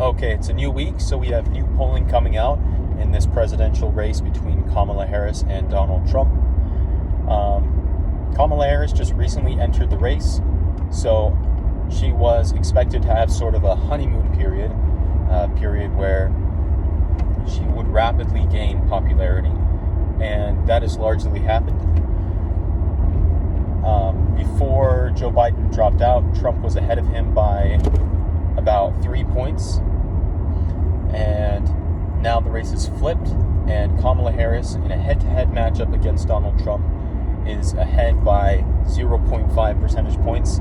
Okay, it's a new week, so we have new polling coming out in this presidential race between Kamala Harris and Donald Trump. Kamala Harris just recently entered the race, so she was expected to have sort of a honeymoon period, where she would rapidly gain popularity, and that has largely happened. Before Joe Biden dropped out, Trump was ahead of him by about 3 points, and now the race is flipped, and Kamala Harris, in a head-to-head matchup against Donald Trump, is ahead by 0.5 percentage points,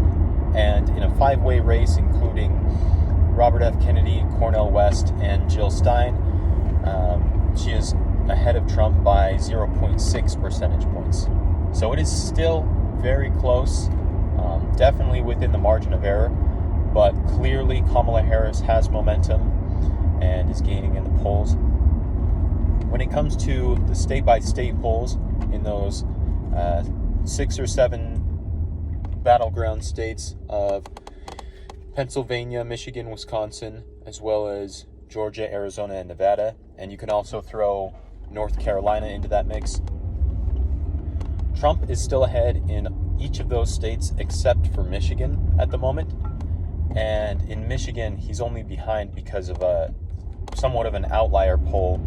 and in a 5-way race including Robert F. Kennedy, Cornel West, and Jill Stein, she is ahead of Trump by 0.6 percentage points. So it is still very close, definitely within the margin of error, but clearly Kamala Harris has momentum and is gaining in the polls. When it comes to the state-by-state polls in those 6 or 7 battleground states of Pennsylvania, Michigan, Wisconsin, as well as Georgia, Arizona, and Nevada, and you can also throw North Carolina into that mix, Trump is still ahead in each of those states except for Michigan at the moment. And in Michigan, he's only behind because of somewhat of an outlier poll,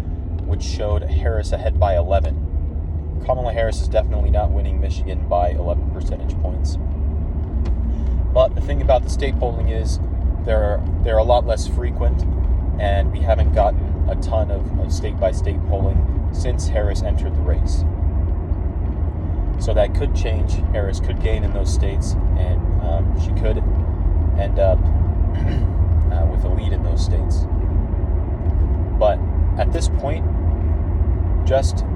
which showed Harris ahead by 11. Kamala Harris is definitely not winning Michigan by 11 percentage points. But the thing about the state polling is they're a lot less frequent, and we haven't gotten a ton of state-by-state polling since Harris entered the race. So that could change. Harris could gain in those states, and she could end up with a lead in those states. But at this point, just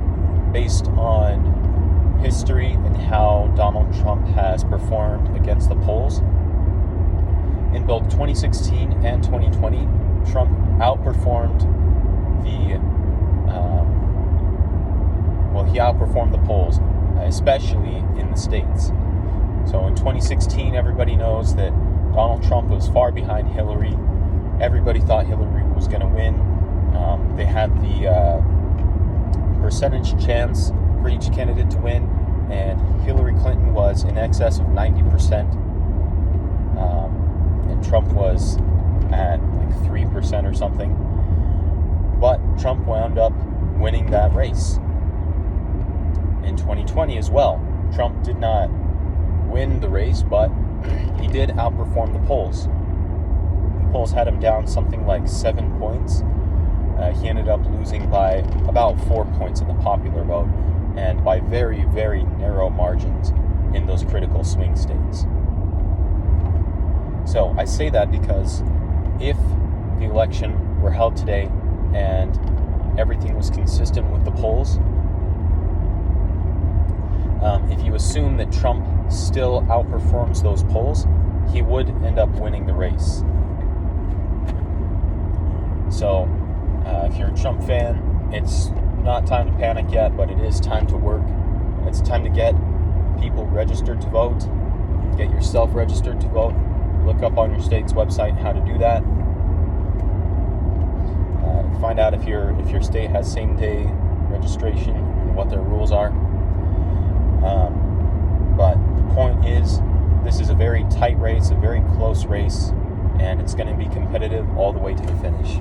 based on history and how Donald Trump has performed against the polls, in both 2016 and 2020, Trump outperformed he outperformed the polls, especially in the states. So in 2016, everybody knows that Donald Trump was far behind Hillary. Everybody thought Hillary was going to win. They had the percentage chance for each candidate to win, and Hillary Clinton was in excess of 90%, and Trump was at like 3% or something. But Trump wound up winning that race. In 2020 as well, Trump did not win the race, but he did outperform the polls. The polls had him down something like 7 points. He ended up losing by about 4 points in the popular vote, and by very, very narrow margins in those critical swing states. So I say that because if the election were held today and everything was consistent with the polls, if you assume that Trump still outperforms those polls, he would end up winning the race. So, if you're a Trump fan, it's not time to panic yet, but it is time to work. It's time to get people registered to vote, get yourself registered to vote. Look up on your state's website how to do that. Find out if your state has same-day registration and what their rules are. But the point is, this is a very tight race, a very close race, and it's going to be competitive all the way to the finish.